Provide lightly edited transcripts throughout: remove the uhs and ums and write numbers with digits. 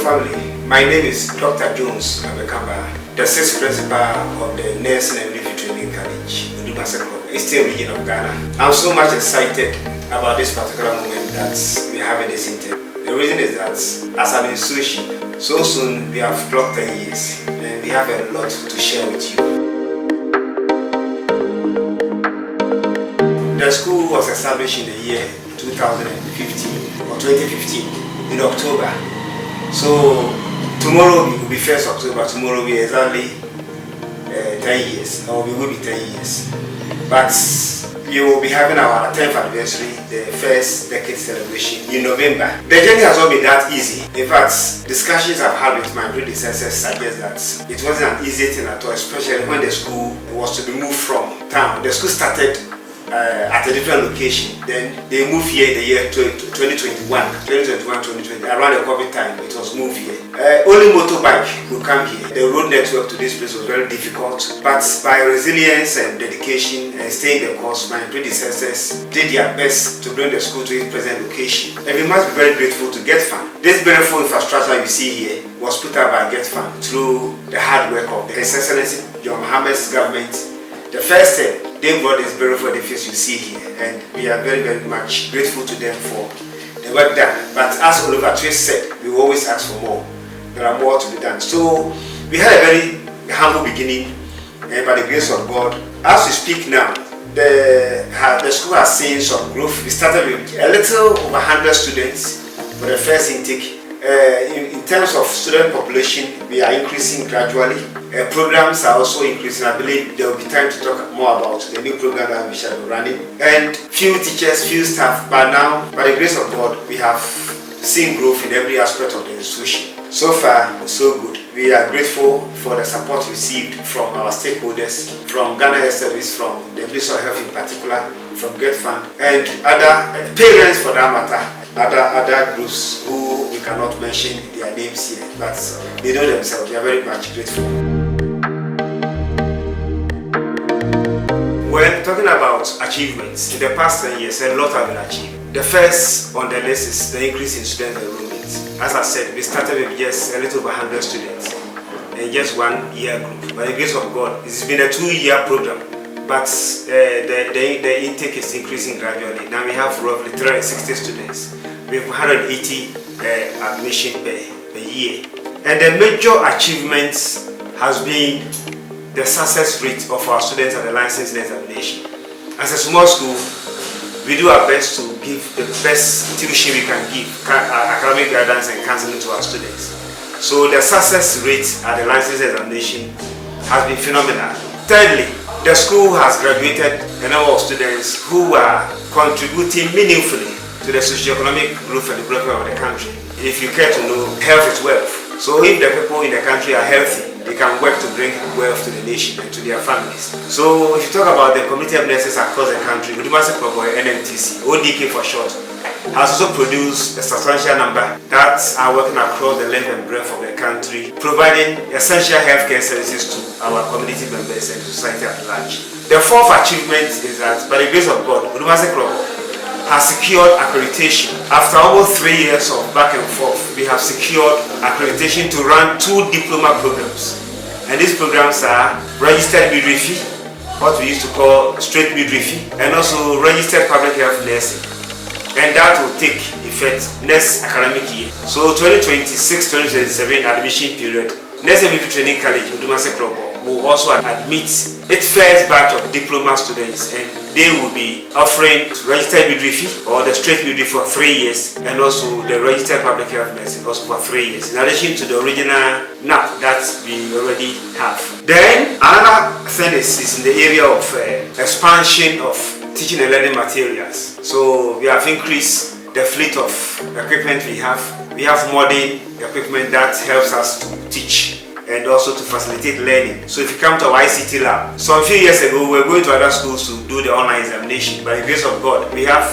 family. My name is Dr. Jones Abekah, the sixth principal of the Nursing and Midwifery Training College, Odumase Krobo, Eastern region of Ghana. I'm so much excited about this particular moment that we are having this interview. The reason is that as an institution, so soon we have clocked 10 years and we have a lot to share with you. The school was established in the year 2015 or 2015 in October. So tomorrow will be 1st October, tomorrow will be exactly 10 years, or we will be 10 years. But we will be having our 10th anniversary, the first decade celebration in November. The journey has not been that easy. In fact, discussions I've had with my predecessors suggest that it wasn't an easy thing at all, especially when the school was to be moved from town. The school started at a different location. Then they moved here in the year 2020, around the COVID time, it was moved here. Only motorbike would come here. The road network to this place was very difficult, but by resilience and dedication and staying the course, my predecessors did their best to bring the school to its present location. And we must be very grateful to Get Fund. This beautiful infrastructure you see here was put up by Get Fund through the hard work of His Excellency John Mohammed's government. The first step, they brought this beautiful edifice you see here, and we are very, very much grateful to them for the work done. But as Oliver Twist said, we always ask for more. There are more to be done. So we had a very humble beginning, and by the grace of God, as we speak now, the school has seen some growth. We started with a little over 100 students for the first intake. In terms of student population, we are increasing gradually. Programs are also increasing. I believe there will be time to talk more about the new program that we shall be running. And few teachers, few staff, but now, by the grace of God, we have seen growth in every aspect of the institution. So far, so good. We are grateful for the support received from our stakeholders, from Ghana Health Service, from the Ministry of Health in particular, from Get Fund, and other parents for that matter, other groups who we cannot mention their names here, but they know themselves. We are very much grateful. When talking about achievements, in the past 10 years, a lot have been achieved. The first on the list is the increase in student enrollment. As I said, we started with just a little over 100 students in just 1 year group. By the grace of God, it's been a 2-year program, but the intake is increasing gradually. Now we have roughly 360 students. We have 180 admission per year. And the major achievements has been the success rate of our students at the licensing examination. As a small school, we do our best to give the best tuition we can give, academic guidance and counseling to our students. So the success rate at the licensing examination has been phenomenal. Thirdly, the school has graduated a number of students who are contributing meaningfully to the socio-economic growth and development of the country. If you care to know, health is wealth. So if the people in the country are healthy, they can work to bring wealth to the nation and to their families. So if you talk about the community of nurses across the country, Odumase Krobo, NMTC, ODK for short, has also produced a substantial number that are working across the length and breadth of the country, providing essential healthcare services to our community members and society at large. The fourth achievement is that, by the grace of God, Odumase Krobo has secured accreditation. After almost 3 years of back and forth, we have secured accreditation to run 2 diploma programs. And these programs are registered midwifery, what we used to call straight midwifery, and also registered public health nursing. And that will take effect next academic year. So 2026-2027 admission period, Nursing and Midwifery Training College, Odumase Krobo, will also admit its first batch of diploma students, and they will be offering registered midwifery or the straight midwifery for 3 years, and also the registered public health nursing also for 3 years, in addition to the original NAP that we already have. Then another thing is in the area of expansion of teaching and learning materials. So we have increased the fleet of equipment we have. We have modern equipment that helps us to teach and also to facilitate learning. So if you come to our ICT lab, so a few years ago we were going to other schools to do the online examination. By the grace of God, we have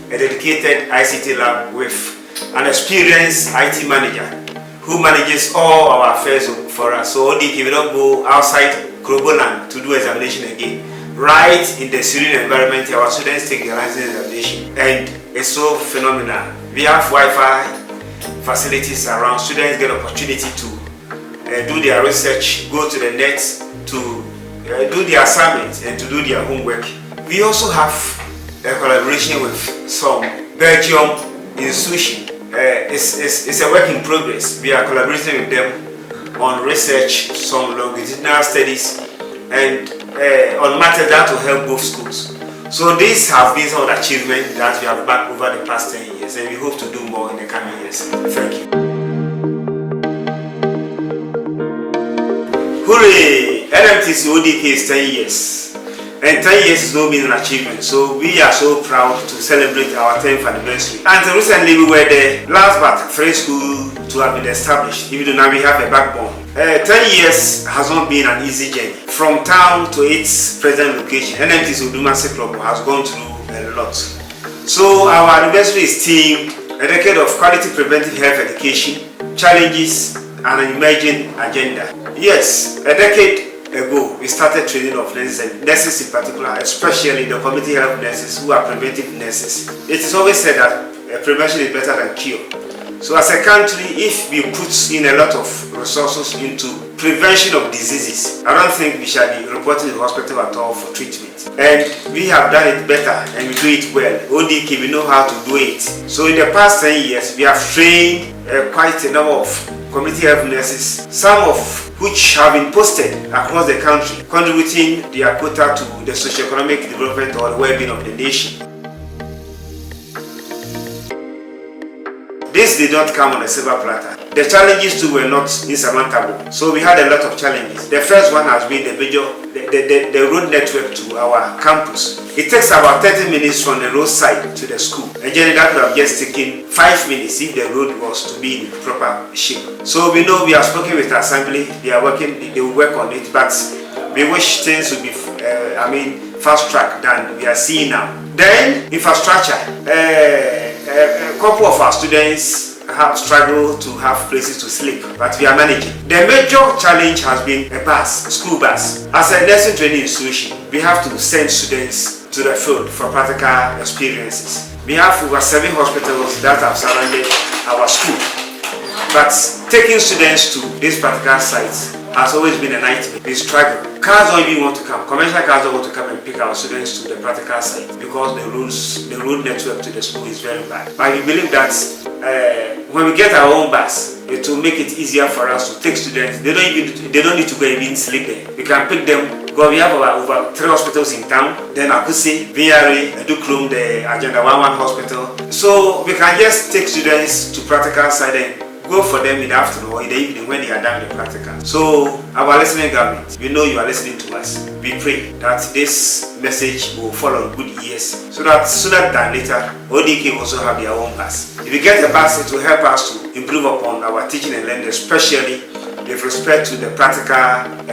a dedicated ICT lab with an experienced IT manager who manages all our affairs for us. So ODK, we don't go outside Krobo land to do examination again. Right in the serene environment, our students take the license examination, and it's so phenomenal. We have Wi-Fi, facilities around. Students get opportunity to do their research, go to the net to do their assignments and to do their homework. We also have a collaboration with some Belgium institution. It's a work in progress. We are collaborating with them on research, some longitudinal studies, and on matters that will help both schools. So these have been some of the achievements that we have backed over the past 10 years, and we hope to do more in the coming years. Thank you. Hooray! NMTC ODK is 10 years. And 10 years is no mean an achievement, so we are so proud to celebrate our 10th anniversary. Until recently, we were the last but first school to have been established, even though now we have a backbone. 10 years has not been an easy journey. From town to its present location, NMTC Odumase Krobo has gone through a lot. So our anniversary is themed a decade of quality preventive health education, challenges, and an emerging agenda. Yes, a decade ago, we started training of nurses in particular, especially the community health nurses who are preventive nurses. It is always said that prevention is better than cure. So as a country, if we put in a lot of resources into prevention of diseases, I don't think we shall be reporting to the hospital at all for treatment. And we have done it better and we do it well. ODK, we know how to do it. So in the past 10 years, we have trained quite a number of community health nurses, some of which have been posted across the country, contributing their quota to the socio-economic development or the well-being of the nation. This did not come on a silver platter. The challenges too were not insurmountable. So we had a lot of challenges. The first one has been the road network to our campus. It takes about 30 minutes from the roadside to the school. A journey that would have just taken 5 minutes if the road was to be in proper shape. So we know we have spoken with the assembly. They are working. They will work on it. But we wish things would be, fast track than we are seeing now. Then infrastructure. A couple of our students have struggled to have places to sleep, but we are managing. The major challenge has been a bus, school bus. As a nursing training institution, we have to send students to the field for practical experiences. We have over 7 hospitals that have surrounded our school, but taking students to these practical sites has always been a nightmare. We struggle. Cars don't even want to come. Commercial cars don't want to come and pick our students to the practical site because the road network to the school is very bad. But we believe that when we get our own bus, it will make it easier for us to take students. They don't need to go even sleep there. We can pick them because we have over 3 hospitals in town. Then Akuse, Midwifery, Edukrum, the Agenda 11 hospital. So we can just take students to practical site and go for them in the afternoon or in the evening when they are done with the practical. So our listening government, we know you are listening to us. We pray that this message will fall on good ears so that sooner than later, ODK will also have their own bus. If we get a bus, it will help us to improve upon our teaching and learning, especially with respect to the practical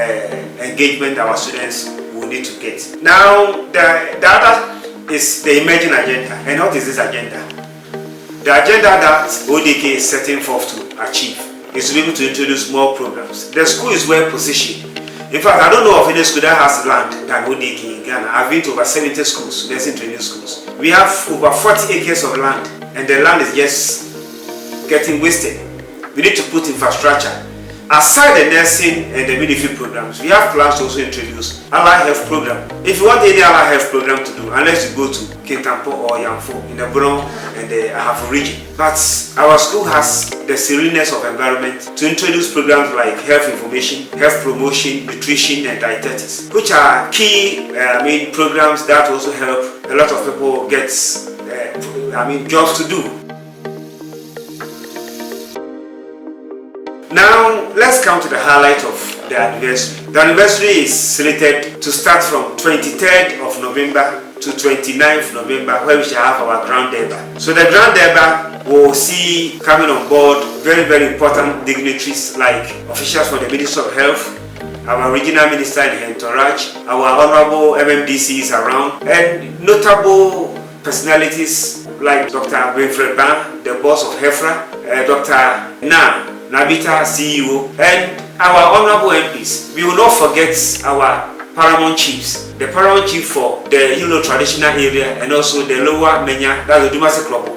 engagement our students will need to get. Now, the other is the emerging agenda. And what is this agenda? The agenda that ODK is setting forth to achieve is to be able to introduce more programs. The school is well positioned. In fact, I don't know of any school that has land than ODK in Ghana. I've been to over 70 schools, nursing training schools. We have over 40 acres of land, and the land is just getting wasted. We need to put infrastructure. Aside the nursing and the midwifery programs, we have plans to also introduce allied health program. If you want any allied health program to do, unless you go to Kintampo or Yamfo in the Baah and the Ahafo region. But our school has the sereneness of environment to introduce programs like health information, health promotion, nutrition, and dietetics, which are key programs that also help a lot of people get jobs to do. Now, let's come to the highlight of the anniversary. The anniversary is slated to start from 23rd of November to 29th November, where we shall have our Grand Durbar. So the Grand Durbar will see coming on board very, very important dignitaries like officials from the Ministry of Health, our regional minister in the entourage, our honorable MMDC is around, and notable personalities like Dr. Baah, the boss of HEFRA, Dr. Nabita, CEO, and our honorable MPs. We will not forget our paramount chiefs. The paramount chief for the traditional area and also the lower Menya, that's Odumase Krobo.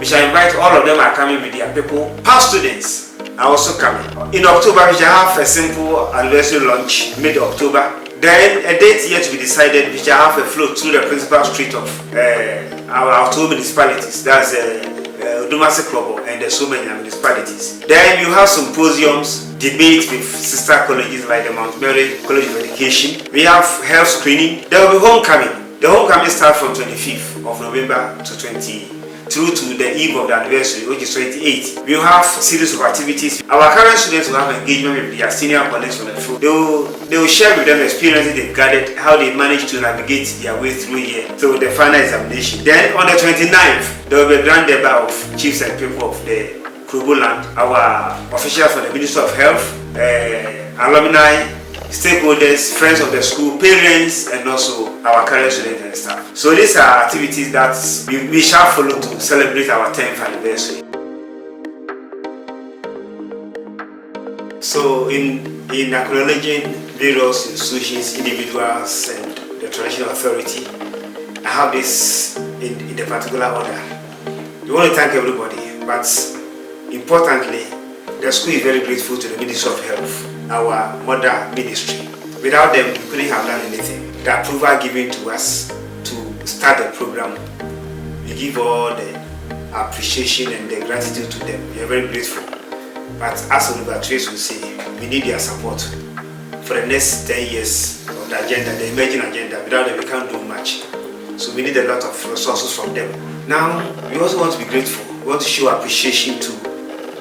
We shall invite all of them are coming with their people. Past students are also coming. In October, we shall have a simple anniversary lunch, mid-October. Then a date yet to be decided, we shall have a float through the principal street of our two municipalities. That's Odumase Krobo and the so many municipalities. Then you have symposiums, debates with sister colleges like the Mount Mary College of Education. We have health screening. There will be homecoming. The homecoming starts from 25th of November to 20 through to the eve of the anniversary, which is 28th. We will have series of activities. Our current students will have engagement with their senior colleagues on the field. They will share with them the experiences they've gathered, how they managed to navigate their way through here to the final examination. Then on the 29th, there will be a grand debate of chiefs and people of the Krobo land, our officials from the Ministry of Health, alumni, stakeholders, friends of the school, parents, and also our current students and staff. So these are activities that we shall follow to celebrate our 10th anniversary. So in acknowledging various institutions, individuals, and the traditional authority, I have this in the particular order. We want to thank everybody, but importantly, the school is very grateful to the Ministry of Health, our mother ministry. Without them, we couldn't have done anything. The approval given to us to start the program, we give all the appreciation and the gratitude to them. We are very grateful. But as Oliver Trace will say, we need their support for the next 10 years of the agenda, the emerging agenda. Without them, we can't do much. So we need a lot of resources from them. Now, we also want to be grateful. We want to show appreciation to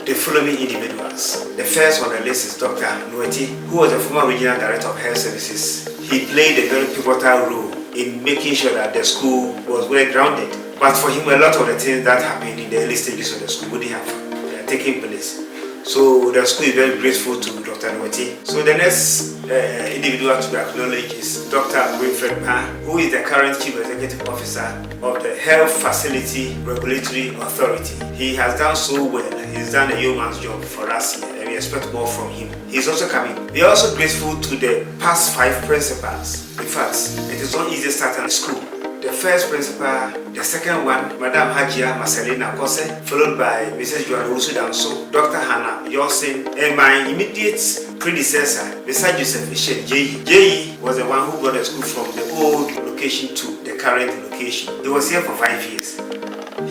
the following individuals. The first on the list is Dr. Nweti, who was the former Regional Director of Health Services. He played a very pivotal role in making sure that the school was well grounded. But for him, a lot of the things that happened in the early stages of the school wouldn't have taken place. So the school is very grateful to Dr. Nweti. So the next individual to be acknowledged is Dr. Baah, who is the current Chief Executive Officer of the Health Facility Regulatory Authority. He has done so well. He's done a yeoman's job for us here, and we expect more from him. He's also coming. We are also grateful to the past 5 principals. In fact, it is not easy starting a school. The first principal, the second one, Madam Hajia Maselina Kose, followed by Mrs. Joanna Usudanso, Dr. Hannah Yosin, and my immediate predecessor, Mr. Joseph Ishen J.E. J.E. was the one who got the school from the old location to the current location. He was here for 5 years.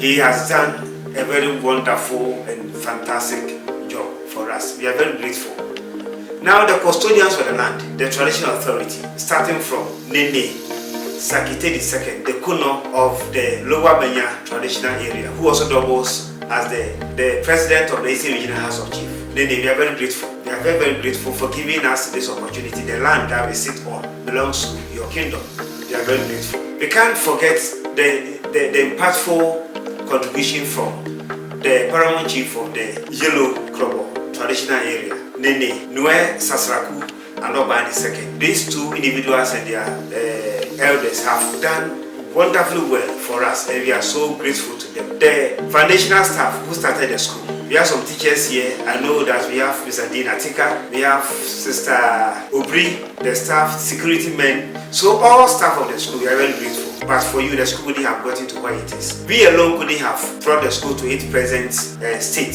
He has done a very wonderful and fantastic job for us. We are very grateful. Now the custodians for the land, the traditional authority, starting from Nene Sakite II, the Kuno of the Lower Benya traditional area, who also doubles as the president of the Eastern Regional House of Chiefs. Nene, we are very grateful. We are very, very grateful for giving us this opportunity. The land that we sit on belongs to your kingdom. We are very grateful. We can't forget the impactful contribution from the paramount chief of the Yellow Krobo traditional area, Nene Nue Sasraku and Oban II. These two individuals and their elders have done wonderfully well for us, and we are so grateful to them. The foundational staff who started the school, we have some teachers here. I know that we have Mr. Dean Atika, we have Sister Obri, the staff, security men. So all staff of the school, we are very grateful. But for you, the school wouldn't have gotten to where it is. We alone couldn't have brought the school to its present state.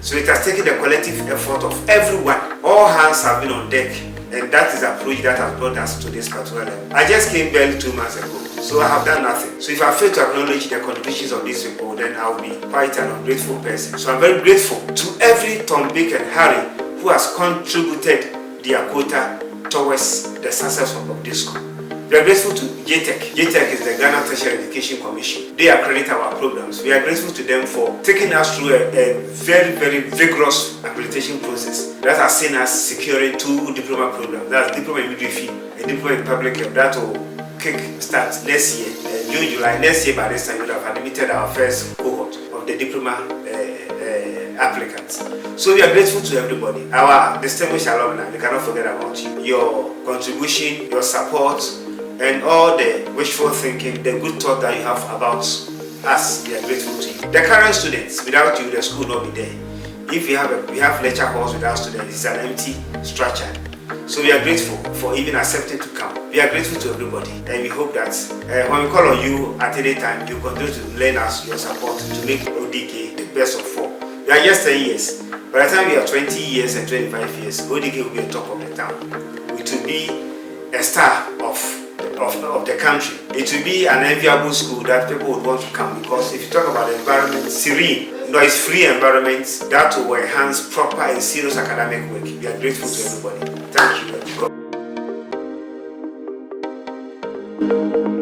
So it has taken the collective effort of everyone. All hands have been on deck. And that is the approach that has brought us to this particular level. I just came barely 2 months ago, so I have done nothing. So if I fail to acknowledge the contributions of these people, then I will be quite an ungrateful person. So I'm very grateful to every Tom, Dick, and Harry who has contributed their quota towards the success of this school. We are grateful to JTEC. JTEC is the Ghana Tertiary Education Commission. They accredit our programs. We are grateful to them for taking us through a very, very vigorous accreditation process that has seen us securing 2 diploma programs. That's diploma in midwifery and diploma in public health. That will kick start next year, June, July. Next year, by this time, we would have admitted our first cohort of the diploma applicants. So we are grateful to everybody. Our distinguished alumni, we cannot forget about you. Your contribution, your support, and all the wishful thinking, the good thought that you have about us, we are grateful to you. The current students, without you, the school will not be there. If we have lecture halls without students, it's an empty structure. So we are grateful for even accepting to come. We are grateful to everybody, and we hope that when we call on you at any time, you continue to lend us your support to make ODK the best of 4. We are just 10 years. By the time we are 20 years and 25 years, ODK will be on top of the town. It will be a star of the country. It will be an enviable school that people would want to come, because if you talk about the environment, serene, noise-free environment that will enhance proper and serious academic work. We are grateful to everybody. Thank you.